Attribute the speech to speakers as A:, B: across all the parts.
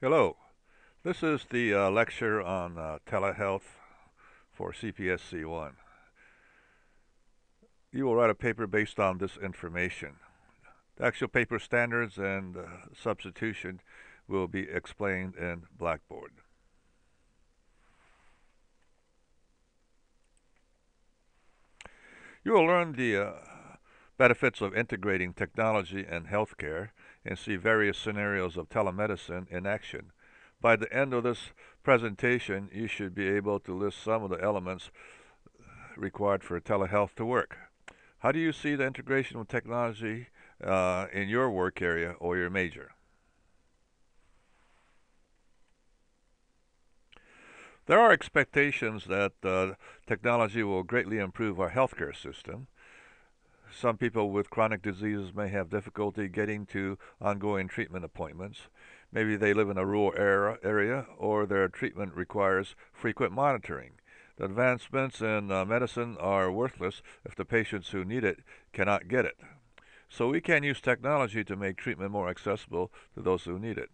A: Hello, this is the lecture on telehealth for CPSC 1. You will write a paper based on this information. The actual paper standards and substitution will be explained in Blackboard. You will learn the benefits of integrating technology and healthcare and see various scenarios of telemedicine in action. By the end of this presentation, you should be able to list some of the elements required for telehealth to work. How do you see the integration of technology in your work area or your major? There are expectations that technology will greatly improve our healthcare system. Some people with chronic diseases may have difficulty getting to ongoing treatment appointments. Maybe they live in a rural area or their treatment requires frequent monitoring. The advancements in medicine are worthless if the patients who need it cannot get it. So we can use technology to make treatment more accessible to those who need it.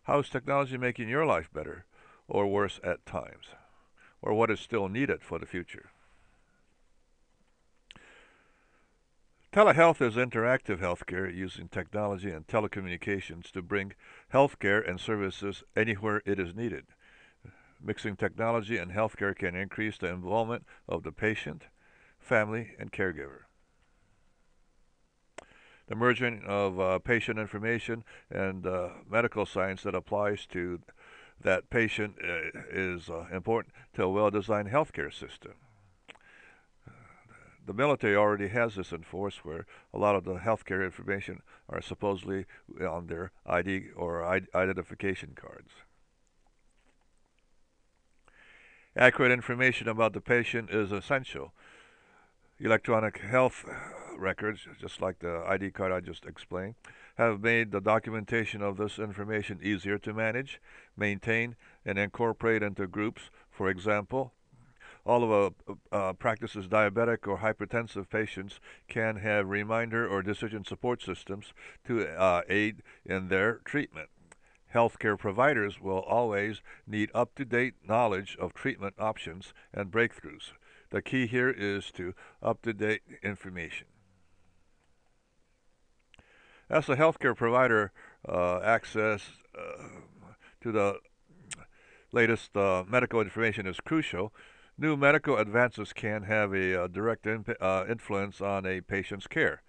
A: How is technology making your life better or worse at times? Or what is still needed for the future? Telehealth is interactive healthcare using technology and telecommunications to bring healthcare and services anywhere it is needed. Mixing technology and healthcare can increase the involvement of the patient, family, and caregiver. The merging of patient information and medical science that applies to that patient is important to a well-designed healthcare system. The military already has this in force where a lot of the healthcare information are supposedly on their ID or identification cards. Accurate information about the patient is essential. Electronic health records, just like the ID card I just explained, have made the documentation of this information easier to manage, maintain, and incorporate into groups. For example, all of a practice's diabetic or hypertensive patients can have reminder or decision support systems to aid in their treatment. Healthcare providers will always need up-to-date knowledge of treatment options and breakthroughs. The key here is to up-to-date information. As a healthcare provider, access to the latest medical information is crucial. New medical advances can have a direct influence on a patient's care.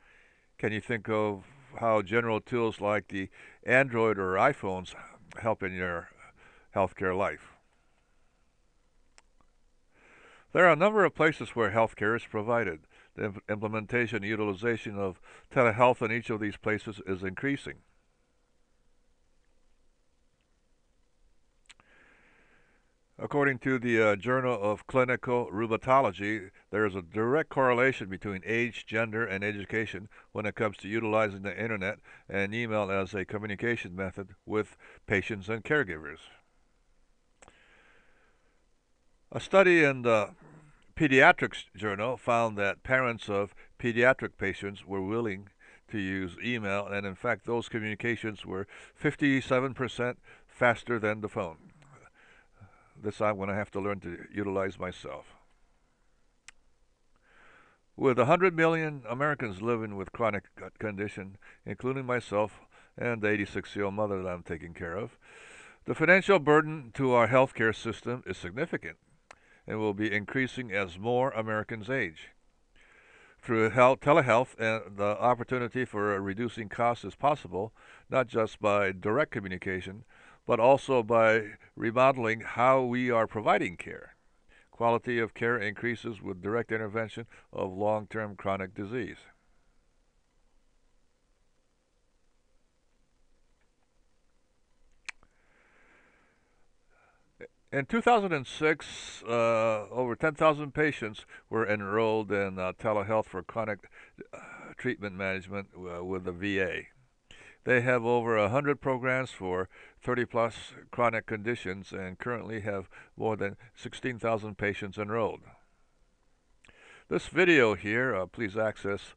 A: Can you think of how general tools like the Android or iPhones help in your healthcare life? There are a number of places where healthcare is provided. The implementation and utilization of telehealth in each of these places is increasing. According to the Journal of Clinical Rheumatology, there is a direct correlation between age, gender, and education when it comes to utilizing the internet and email as a communication method with patients and caregivers. A study in the Pediatrics Journal found that parents of pediatric patients were willing to use email, and in fact, those communications were 57% faster than the phone. This I'm going to have to learn to utilize myself. With 100 million Americans living with chronic gut condition, including myself and the 86-year-old mother that I'm taking care of, the financial burden to our healthcare system is significant and will be increasing as more Americans age. Through telehealth, and the opportunity for reducing costs is possible, not just by direct communication, but also by remodeling how we are providing care. Quality of care increases with direct intervention of long-term chronic disease. In 2006, over 10,000 patients were enrolled in telehealth for chronic treatment management with the VA. They have over 100 programs for 30 plus chronic conditions and currently have more than 16,000 patients enrolled. This video here, please access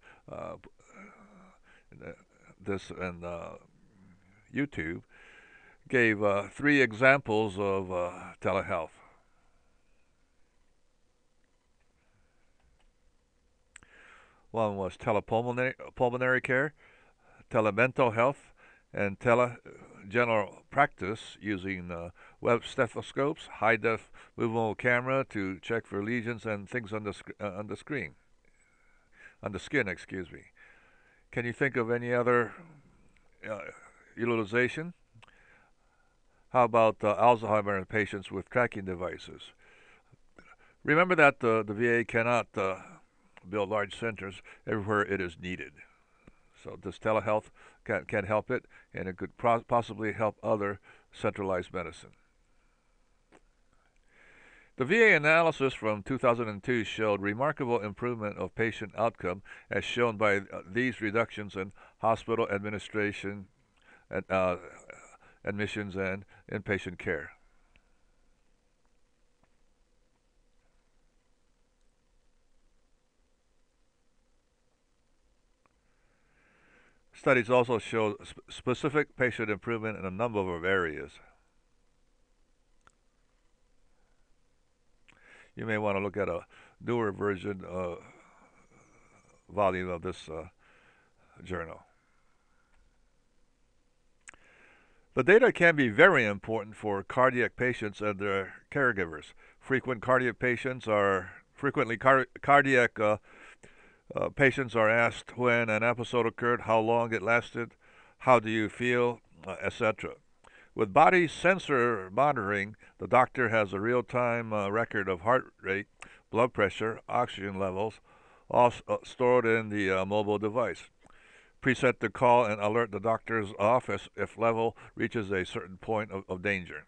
A: this on YouTube, gave three examples of telehealth. One was telepulmonary care, telemental health, and telegeneral practice using web stethoscopes, high-def movable camera to check for lesions and things on the screen, on the skin. Excuse me. Can you think of any other uh, utilization? How about Alzheimer patients with tracking devices? Remember that the VA cannot build large centers everywhere it is needed. So this telehealth can help it, and it could possibly help other centralized medicine. The VA analysis from 2002 showed remarkable improvement of patient outcome as shown by these reductions in hospital administration, uh, admissions, and inpatient care. Studies also show specific patient improvement in a number of areas. You may want to look at a newer version volume of this journal. The data can be very important for cardiac patients and their caregivers. Frequently cardiac patients are asked when an episode occurred, how long it lasted, how do you feel, etc. With body sensor monitoring, the doctor has a real-time record of heart rate, blood pressure, oxygen levels, all stored in the mobile device. Preset to call and alert the doctor's office if level reaches a certain point of danger.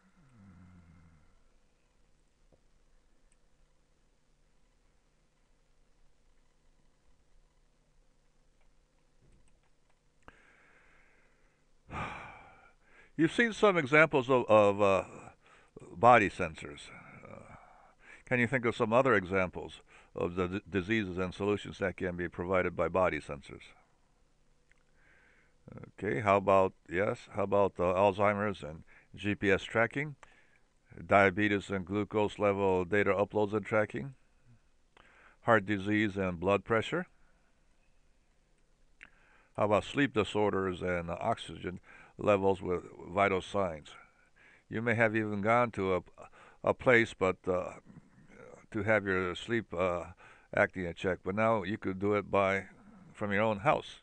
A: You've seen some examples of body sensors. Can you think of some other examples of the diseases and solutions that can be provided by body sensors? Okay, how about Alzheimer's and GPS tracking, diabetes and glucose level data uploads and tracking, heart disease and blood pressure? How about sleep disorders and oxygen levels with vital signs? You may have even gone to a place, but to have your sleep acting checked, but now you could do it from your own house.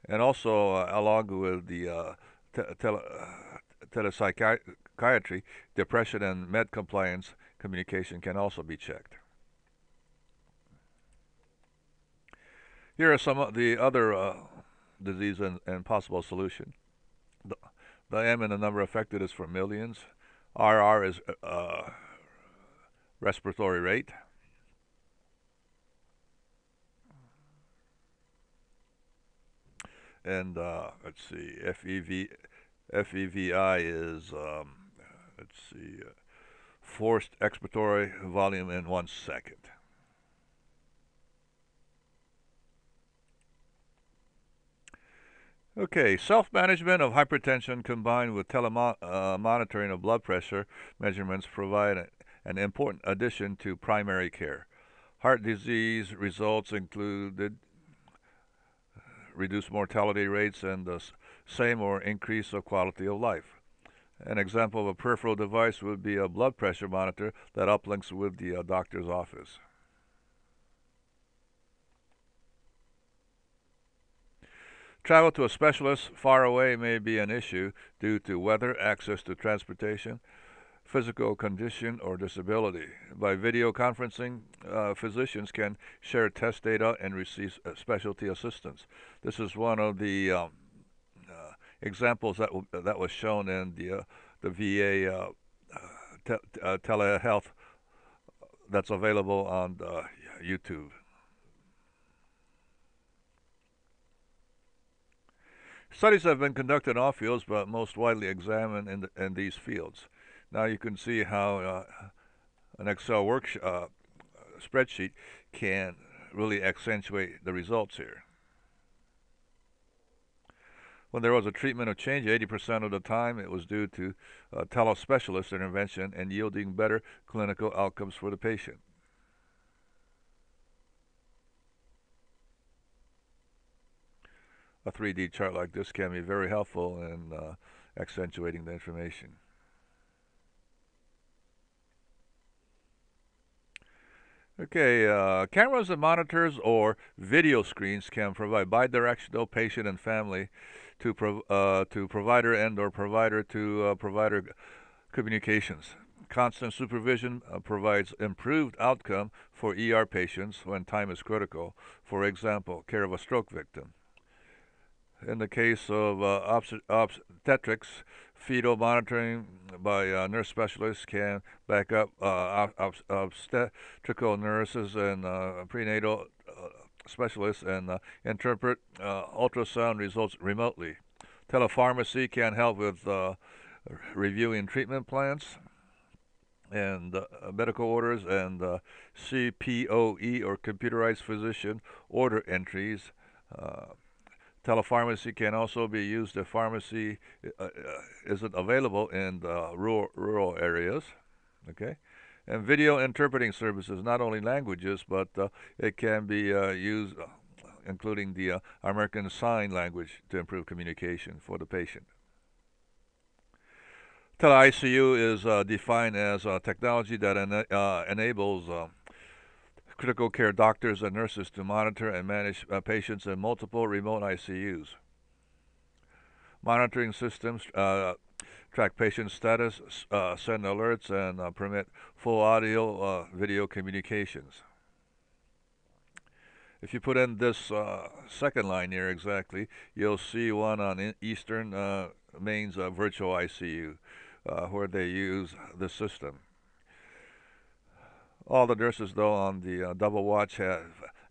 A: And also, along with the telepsychiatry, depression and med compliance communication can also be checked. Here are some of the other disease and possible solution. The M and the number affected is for millions. RR is respiratory rate. And let's see, FEVI is, let's see, forced expiratory volume in 1 second. Okay, self-management of hypertension combined with telemonitoring of blood pressure measurements provide an important addition to primary care. Heart disease results included reduced mortality rates and the same or increase of quality of life. An example of a peripheral device would be a blood pressure monitor that uplinks with the doctor's office. Travel to a specialist far away may be an issue due to weather, access to transportation, physical condition, or disability. By video conferencing, physicians can share test data and receive specialty assistance. This is one of the examples that was shown in the VA telehealth that's available on YouTube. Studies have been conducted in all fields, but most widely examined in these fields. Now you can see how an Excel spreadsheet can really accentuate the results here. When there was a treatment of change, 80% of the time it was due to telespecialist intervention and yielding better clinical outcomes for the patient. A 3D chart like this can be very helpful in accentuating the information. Okay, cameras and monitors or video screens can provide bidirectional patient and family to provider and or provider to provider communications. Constant supervision provides improved outcome for ER patients when time is critical. For example, care of a stroke victim. In the case of obstetrics, fetal monitoring by nurse specialists can back up obstetrical nurses and prenatal specialists and interpret ultrasound results remotely. Telepharmacy can help with reviewing treatment plans and medical orders and CPOE or computerized physician order entries. Telepharmacy can also be used if pharmacy isn't available in rural areas. Okay, and video interpreting services, not only languages, but it can be used, including the American Sign Language, to improve communication for the patient. Tele-ICU is defined as technology that enables critical care doctors and nurses to monitor and manage patients in multiple remote ICUs. Monitoring systems track patient status, send alerts, and permit full audio video communications. If you put in this second line here exactly, you'll see one on Eastern Maine's virtual ICU where they use the system. All the nurses, though, on the double watch have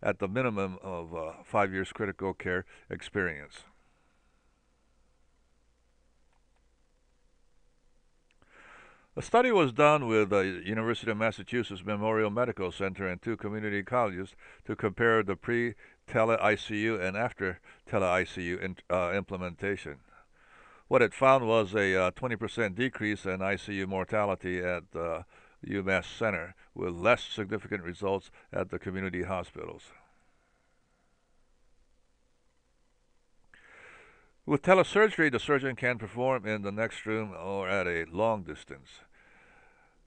A: at the minimum of 5 years critical care experience. A study was done with the University of Massachusetts Memorial Medical Center and 2 community colleges to compare the pre-Tele-ICU and after Tele-ICU implementation. What it found was a 20% decrease in ICU mortality at UMass Center, with less significant results at the community hospitals. With telesurgery, the surgeon can perform in the next room or at a long distance.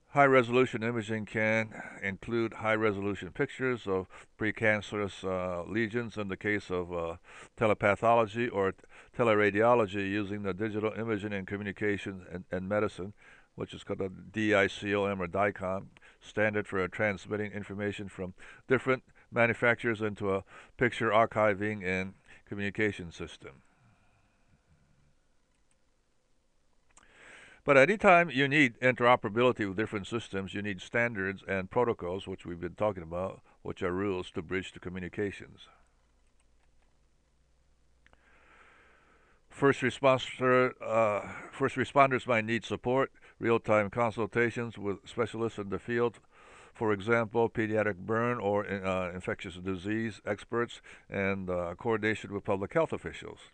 A: High-resolution imaging can include high-resolution pictures of precancerous lesions in the case of telepathology or teleradiology using the digital imaging and communication and medicine, which is called a DICOM or DICOM, standard for transmitting information from different manufacturers into a picture archiving and communication system. But anytime you need interoperability with different systems, you need standards and protocols, which we've been talking about, which are rules to bridge the communications. First responders might need support, real-time consultations with specialists in the field, for example, pediatric burn or infectious disease experts, and coordination with public health officials.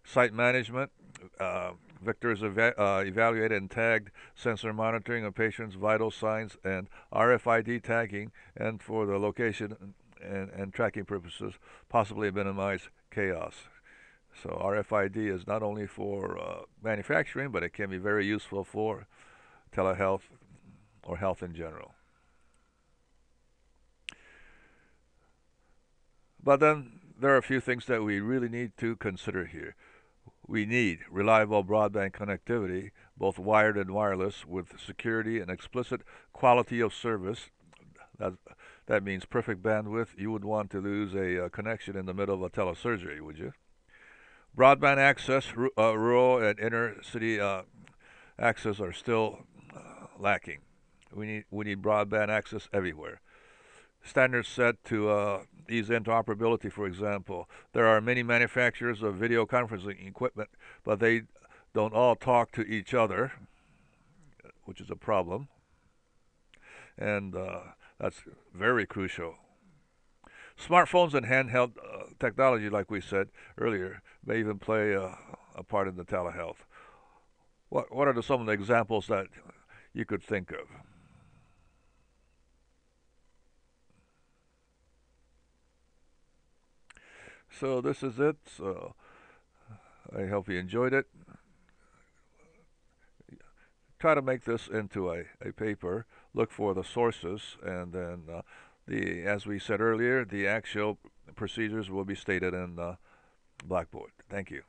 A: Site management, vectors evaluated and tagged, sensor monitoring of patients' vital signs, and RFID tagging, and for the location and tracking purposes, possibly minimize chaos. So RFID is not only for manufacturing, but it can be very useful for telehealth or health in general. But then there are a few things that we really need to consider here. We need reliable broadband connectivity, both wired and wireless, with security and explicit quality of service. That means perfect bandwidth. You would want to lose a connection in the middle of a telesurgery, would you? Broadband access, rural and inner city access are still lacking. We need broadband access everywhere. Standards set to ease interoperability, for example. There are many manufacturers of video conferencing equipment, but they don't all talk to each other, which is a problem. And that's very crucial. Smartphones and handheld technology, like we said earlier, may even play a part of the telehealth. What are some of the examples that you could think of? So this is it. So I hope you enjoyed it. Try to make this into a paper. Look for the sources, and then as we said earlier, the actual procedures will be stated in Blackboard. Thank you.